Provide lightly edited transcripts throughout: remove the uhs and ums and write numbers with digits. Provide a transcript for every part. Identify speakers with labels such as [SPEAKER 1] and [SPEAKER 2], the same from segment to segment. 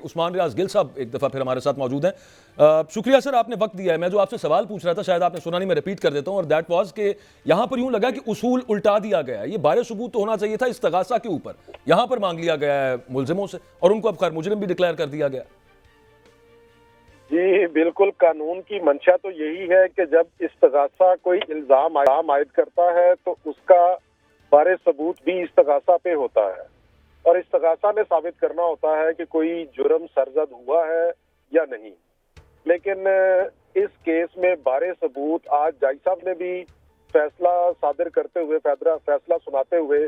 [SPEAKER 1] عثمان ریاض گل صاحب ایک دفعہ پھر ہمارے ساتھ موجود ہیں. شکریہ سر آپ نے وقت دیا ہے. میں جو آپ سے سوال پوچھ رہا تھا شاید آپ نے سنا نہیں, میں ریپیٹ کر دیتا ہوں, اور دیٹ واز کہ یہاں پر یوں لگا کہ اصول الٹا دیا گیا ہے. یہ بارے ثبوت تو ہونا چاہیے تھا استغاثہ کے اوپر, یہاں پر مانگ لیا گیا ہے ملزموں سے, اور ان کو اب خیر مجرم بھی ڈکلیئر کر دیا گیا.
[SPEAKER 2] جی بالکل, قانون کی منشا تو یہی ہے کہ جب استغاثہ کوئی الزام عائد کرتا ہے تو اس کا بارے ثبوت بھی استغاثہ پہ ہوتا ہے, اور استغاثہ نے ثابت کرنا ہوتا ہے کہ کوئی جرم سرزد ہوا ہے یا نہیں. لیکن اس کیس میں بارے ثبوت آج جج صاحب نے بھی فیصلہ صادر کرتے ہوئے, فیصلہ سناتے ہوئے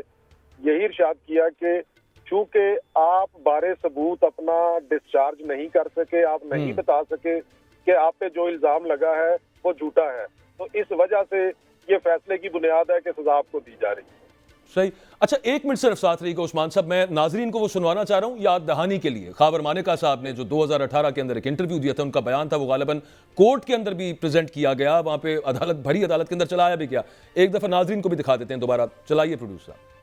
[SPEAKER 2] یہی ارشاد کیا کہ چونکہ آپ بارے ثبوت اپنا ڈسچارج نہیں کر سکے, آپ نہیں بتا سکے کہ آپ پہ جو الزام لگا ہے وہ جھوٹا ہے, تو اس وجہ سے یہ فیصلے کی بنیاد ہے کہ سزا آپ کو دی جا رہی ہے.
[SPEAKER 1] صحیح. اچھا ایک منٹ صرف ساتھ رہی گا عثمان صاحب, میں ناظرین کو وہ سنوانا چاہ رہا ہوں یاد دہانی کے لیے. خاور مانیکا صاحب نے جو 2018 کے اندر ایک انٹرویو دیا تھا, ان کا بیان تھا, وہ غالباً کورٹ کے اندر بھی پریزنٹ کیا گیا, وہاں پہ بھری عدالت کے اندر چلایا بھی گیا. ایک دفعہ ناظرین کو بھی دکھا دیتے ہیں دوبارہ, چلائیے پروڈیوسر صاحب.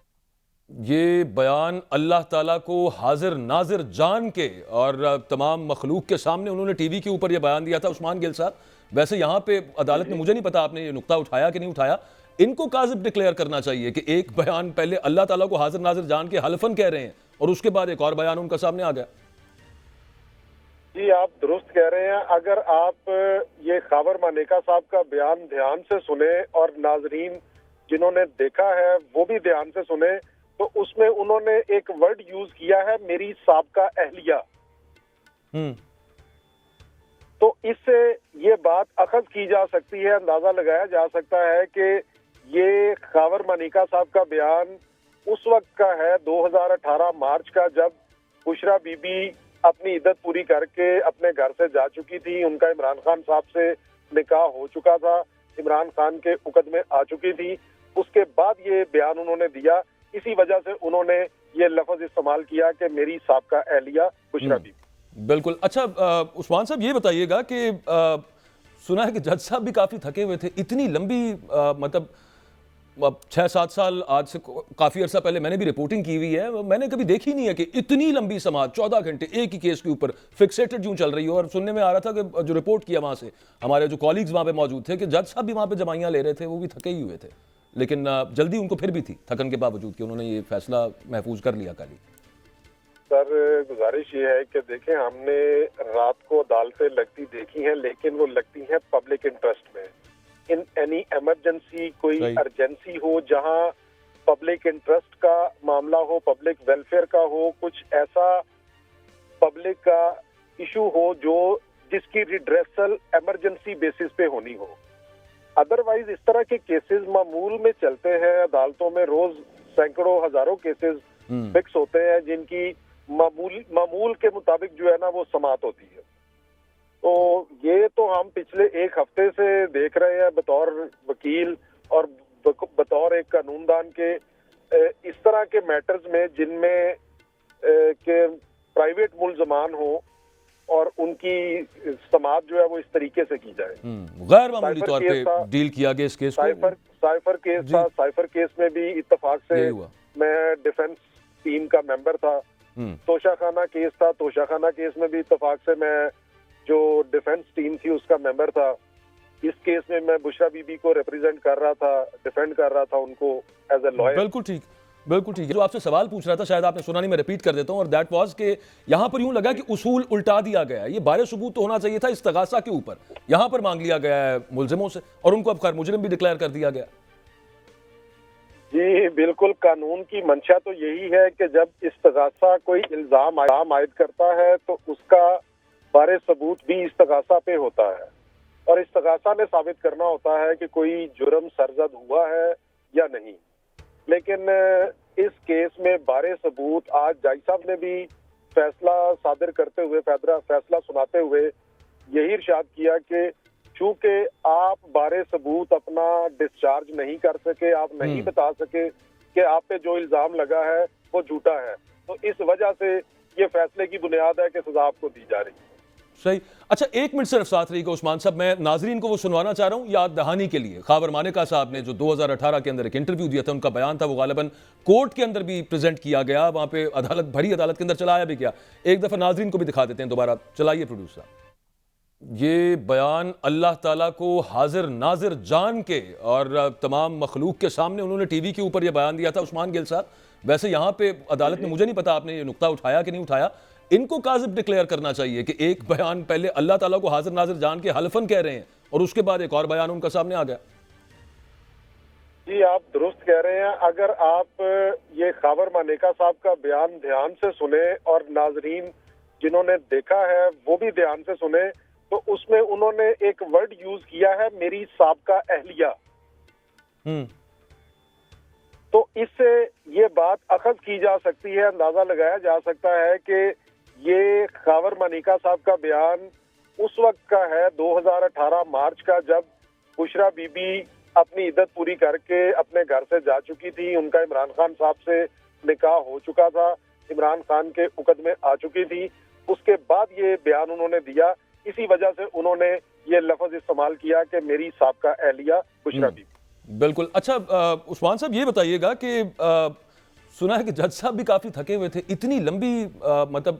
[SPEAKER 1] یہ بیان اللہ تعالیٰ کو حاضر ناظر جان کے اور تمام مخلوق کے سامنے انہوں نے ٹی وی کے اوپر یہ بیان دیا تھا عثمان گل صاحب. ویسے یہاں پہ عدالت نے, مجھے نہیں پتا آپ نے یہ نقطہ اٹھایا کہ نہیں اٹھایا, ان کو کاذب ڈکلیئر کرنا چاہیے کہ ایک بیان پہلے اللہ تعالیٰ کو حاضر ناظر جان کے حلفاً کہہ رہے ہیں, اور اس کے بعد ایک اور بیان ان کا سامنے آ گیا.
[SPEAKER 2] جی آپ درست کہہ رہے ہیں. اگر آپ یہ خاور مانیکا صاحب کا بیان دھیان سے سنیں اور ناظرین جنہوں نے دیکھا ہے وہ بھی دھیان سے سنیں, تو اس میں انہوں نے ایک ورڈ یوز کیا ہے, میری سابقہ اہلیہ. تو اس سے یہ بات اخذ کی جا سکتی ہے, اندازہ لگایا جا سکتا ہے کہ یہ خاور مانیکا صاحب کا بیان اس وقت کا ہے 2018 مارچ کا, جب بشرا بی بی اپنی عدت پوری کر کے اپنے گھر سے جا چکی تھی. ان کا عمران خان صاحب سے نکاح ہو چکا تھا, عمران خان کے مقدمے آ چکی تھی. اس کے بعد یہ بیان انہوں نے دیا, اسی وجہ سے انہوں نے یہ لفظ استعمال کیا کہ میری سابقہ اہلیہ بشرا بی بی.
[SPEAKER 1] بالکل. اچھا عثمان صاحب یہ بتائیے گا کہ سنا ہے کہ جج صاحب بھی کافی تھکے ہوئے تھے, اتنی لمبی مطلب 6-7 سال آج سے کافی عرصہ پہلے میں نے بھی رپورٹنگ کی ہوئی ہے, میں نے کبھی دیکھی نہیں ہے کہ اتنی لمبی سماعت 14 گھنٹے ایک ہی کیس کے اوپر فکسیٹڈ یوں چل رہی ہو. اور سننے میں آ رہا تھا کہ جو رپورٹ کیا وہاں سے ہمارے جو کالیگز وہاں پہ موجود تھے کہ جج صاحب بھی وہاں پہ جمائیاں لے رہے تھے, وہ بھی تھکے ہی ہوئے تھے, لیکن جلدی ان کو پھر بھی تھی تھکن کے باوجود کہ انہوں نے یہ فیصلہ محفوظ کر لیا. کالی
[SPEAKER 2] سر گزارش یہ ہے کہ دیکھیں, ہم نے رات کو عدالتیں لگتی دیکھی ہیں, لیکن وہ لگتی ہیں پبلک انٹرسٹ میں. ان اینی ایمرجنسی, کوئی ارجنسی ہو جہاں پبلک انٹرسٹ کا معاملہ ہو, پبلک ویلفیئر کا ہو, کچھ ایسا پبلک کا ایشو ہو جو جس کی ریڈریسل ایمرجنسی بیسس پہ ہونی ہو. ادروائز اس طرح کے کیسز معمول میں چلتے ہیں عدالتوں میں, روز سینکڑوں ہزاروں کیسز فکس ہوتے ہیں جن کی معمول کے مطابق جو ہے نا وہ سماعت ہوتی ہے. تو یہ تو ہم پچھلے ایک ہفتے سے دیکھ رہے ہیں بطور وکیل اور بطور ایک قانون دان کے, اس طرح کے میٹرز میں جن میں کہ پرائیویٹ ملزمان ہوں اور ان کی سماعت جو ہے وہ اس طریقے سے کی جائے.
[SPEAKER 1] غیر معمولی طور پہ ڈیل کیا گیا اس کیس کو.
[SPEAKER 2] سائفر کیس تھا, سائفر کیس میں بھی اتفاق سے میں ڈیفنس ٹیم کا ممبر تھا. توشہ خانہ کیس تھا, توشہ خانہ کیس میں بھی اتفاق سے میں جو ڈیفنس ٹیم تھی اس کا ممبر تھا. اس کیس میں میں بشرا بی بی کو ریپریزنٹ کر رہا تھا, ڈیفینڈ کر رہا تھا ان کو ایز اے لائر.
[SPEAKER 1] بالکل ٹھیک, بالکل ٹھیک. جو آپ سے سوال پوچھ رہا تھا شاید آپ نے سنا نہیں, میں ریپیٹ کر دیتا ہوں, اور دیٹ واز کہ یہاں پر یوں لگا کہ اصول الٹا دیا گیا ہے. یہ بارے ثبوت تو ہونا چاہیے تھا استغاثہ کے اوپر, یہاں پر مانگ لیا گیا ہے ملزموں سے, اور ان کو اب خیر مجرم بھی ڈکلیئر کر دیا گیا.
[SPEAKER 2] جی بالکل, قانون کی منشا تو یہی ہے کہ جب استغاثہ کوئی الزام عائد کرتا ہے تو اس کا بارے ثبوت بھی استغاثہ پہ ہوتا ہے, اور استغاثہ نے ثابت کرنا ہوتا ہے کہ کوئی جرم سرزد ہوا ہے یا نہیں. لیکن اس کیس میں بارے ثبوت آج جج صاحب نے بھی فیصلہ صادر کرتے ہوئے, فیصلہ سناتے ہوئے یہی ارشاد کیا کہ چونکہ آپ بارے ثبوت اپنا ڈسچارج نہیں کر سکے, آپ نہیں بتا سکے کہ آپ پہ جو الزام لگا ہے وہ جھوٹا ہے, تو اس وجہ سے یہ فیصلے کی بنیاد ہے کہ سزا آپ کو دی جا رہی ہے.
[SPEAKER 1] صحیح. اچھا ایک منٹ صرف ساتھ رہی گا عثمان صاحب, میں ناظرین کو وہ سنوانا چاہ رہا ہوں یاد دہانی کے لیے. خاور مانیکا صاحب نے جو 2018 کے اندر ایک انٹرویو دیا تھا, ان کا بیان تھا, وہ غالباً کورٹ کے اندر بھی پریزنٹ کیا گیا, وہاں پہ عدالت, بھری عدالت کے اندر چلایا بھی گیا. ایک دفعہ ناظرین کو بھی دکھا دیتے ہیں دوبارہ, چلائیے پروڈیوسر صاحب. یہ بیان اللہ تعالیٰ کو حاضر ناظر جان کے اور تمام مخلوق کے سامنے انہوں نے ٹی وی کے اوپر یہ بیان دیا تھا. عثمان گل صاحب, ویسے یہاں پہ عدالت میں مجھے نہیں پتا آپ نے یہ نقطہ اٹھایا کہ نہیں اٹھایا, ان کو کاذب ڈکلیئر کرنا چاہیے کہ ایک بیان پہلے اللہ تعالیٰ کو حاضر ناظر جان کے حلفاً کہہ رہے ہیں اور اس کے بعد ایک اور بیان ان کا سامنے آ گیا.
[SPEAKER 2] جی آپ درست کہہ رہے ہیں. اگر آپ یہ خاور مانیکا صاحب کا بیان دھیان سے سنیں اور ناظرین جنہوں نے دیکھا ہے وہ بھی دھیان سے سنیں, تو اس میں انہوں نے ایک ورڈ یوز کیا ہے, میری سابقہ اہلیہ. تو اس سے یہ بات اخذ کی جا سکتی ہے, اندازہ لگایا جا سکتا ہے کہ یہ خاور مانیکا صاحب کا بیان اس وقت کا ہے 2018 مارچ کا, جب بشرا بی بی اپنی عدت پوری کر کے اپنے گھر سے جا چکی تھی. ان کا عمران خان صاحب سے نکاح ہو چکا تھا, عمران خان کے مقدمے آ چکی تھی. اس کے بعد یہ بیان انہوں نے دیا, اسی وجہ سے انہوں نے یہ لفظ استعمال کیا کہ میری سابقہ اہلیہ بشرا بی بی.
[SPEAKER 1] بالکل. اچھا عثمان صاحب یہ بتائیے گا کہ سنا ہے کہ جج صاحب بھی کافی تھکے ہوئے تھے, اتنی لمبی مطلب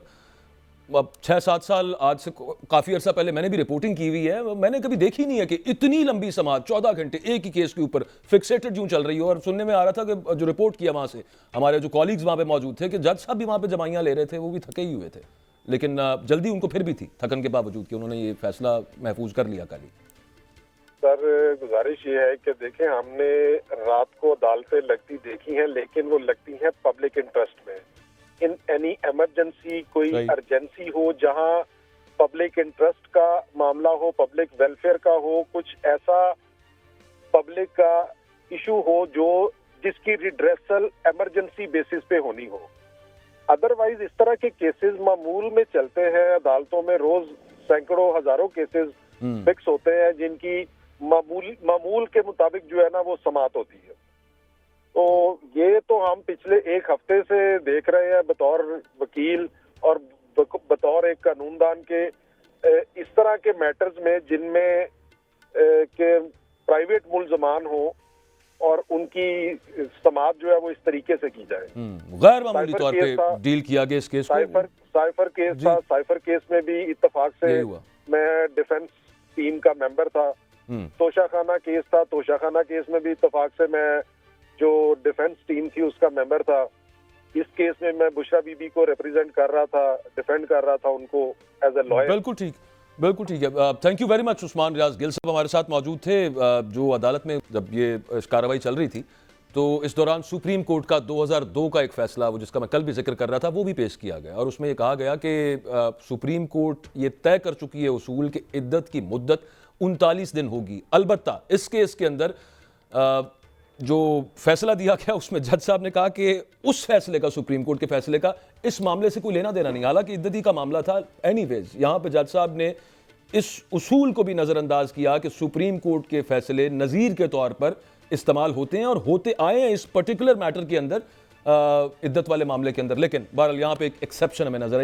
[SPEAKER 1] 6-7 سال, آج سے کافی عرصہ پہلے میں نے بھی رپورٹنگ کی ہوئی ہے, میں نے کبھی دیکھی نہیں ہے کہ اتنی لمبی سماعت 14 گھنٹے ایک ہی کیس کے اوپر فکسیٹڈ یوں چل رہی ہو. اور سننے میں آ رہا تھا کہ جو رپورٹ کیا وہاں سے ہمارے جو کالیگز وہاں پہ موجود تھے کہ جج صاحب بھی وہاں پہ جمائیاں لے رہے تھے, وہ بھی تھکے ہی ہوئے تھے, لیکن جلدی ان کو پھر بھی تھی تھکن کے باوجود کہ انہوں نے یہ فیصلہ محفوظ کر لیا. کل
[SPEAKER 2] سر گزارش یہ ہے کہ دیکھیں, ہم نے رات کو عدالتیں لگتی دیکھی ہیں, لیکن وہ لگتی ہیں پبلک انٹرسٹ میں. ان اینی ایمرجنسی, کوئی ارجنسی ہو جہاں پبلک انٹرسٹ کا معاملہ ہو, پبلک ویلفیئر کا ہو, کچھ ایسا پبلک کا ایشو ہو جو جس کی ریڈریسل ایمرجنسی بیسس پہ ہونی ہو. ادروائز اس طرح کے کیسز معمول میں چلتے ہیں عدالتوں میں, روز سینکڑوں ہزاروں کیسز فکس ہوتے ہیں جن کی معمول کے مطابق جو ہے نا وہ سماعت ہوتی ہے. تو یہ تو ہم پچھلے ایک ہفتے سے دیکھ رہے ہیں بطور وکیل اور بطور ایک قانون دان کے, اس طرح کے میٹرز میں جن میں کہ پرائیویٹ ملزمان ہوں اور ان کی سماعت جو ہے وہ اس طریقے سے کی جائے.
[SPEAKER 1] غیر معمولی طور پہ ڈیل کیا گیا اس کیس کو.
[SPEAKER 2] سائفر کیس تھا, سائفر کیس میں بھی اتفاق سے میں ڈیفنس ٹیم کا ممبر تھا. توشہ خانہ کیس تھا, توشہ خانہ کیس میں بھی اتفاق سے میں جو ڈیفنس ٹیم تھی اس کا ممبر تھا. اس کیس میں میں بشرا بی بی کو ریپرزینٹ کر رہا تھا, ڈیفینڈ کر رہا تھا ان کو ایز اے لائر.
[SPEAKER 1] بالکل ٹھیک, بالکل ٹھیک ہے. Thank you very much. Usman Riaz Gul صاحب ہمارے ساتھ موجود تھے. جو عدالت میں جب یہ کارروائی چل رہی تھی تو اس دوران سپریم کورٹ کا 2002 کا ایک فیصلہ, وہ جس کا میں کل بھی ذکر کر رہا تھا, وہ بھی پیش کیا گیا, اور اس میں یہ کہا گیا کہ سپریم کورٹ یہ طے کر چکی ہے اصول کہ عدت کی مدت 39 دن ہوگی. البتہ اس کیس کے اندر جو فیصلہ دیا گیا اس میں جج صاحب نے کہا کہ اس فیصلے کا, سپریم کورٹ کے فیصلے کا اس معاملے سے کوئی لینا دینا نہیں, حالانکہ عدتی کا معاملہ تھا. اینی ویز یہاں پہ جج صاحب نے اس اصول کو بھی نظر انداز کیا کہ سپریم کورٹ کے فیصلے نظیر کے طور پر استعمال ہوتے ہیں اور ہوتے آئے ہیں اس پرٹیکولر میٹر کے اندر, عدت والے معاملے کے اندر. لیکن بہرحال یہاں پہ ایک ایکسیپشن ہمیں نظر آئی.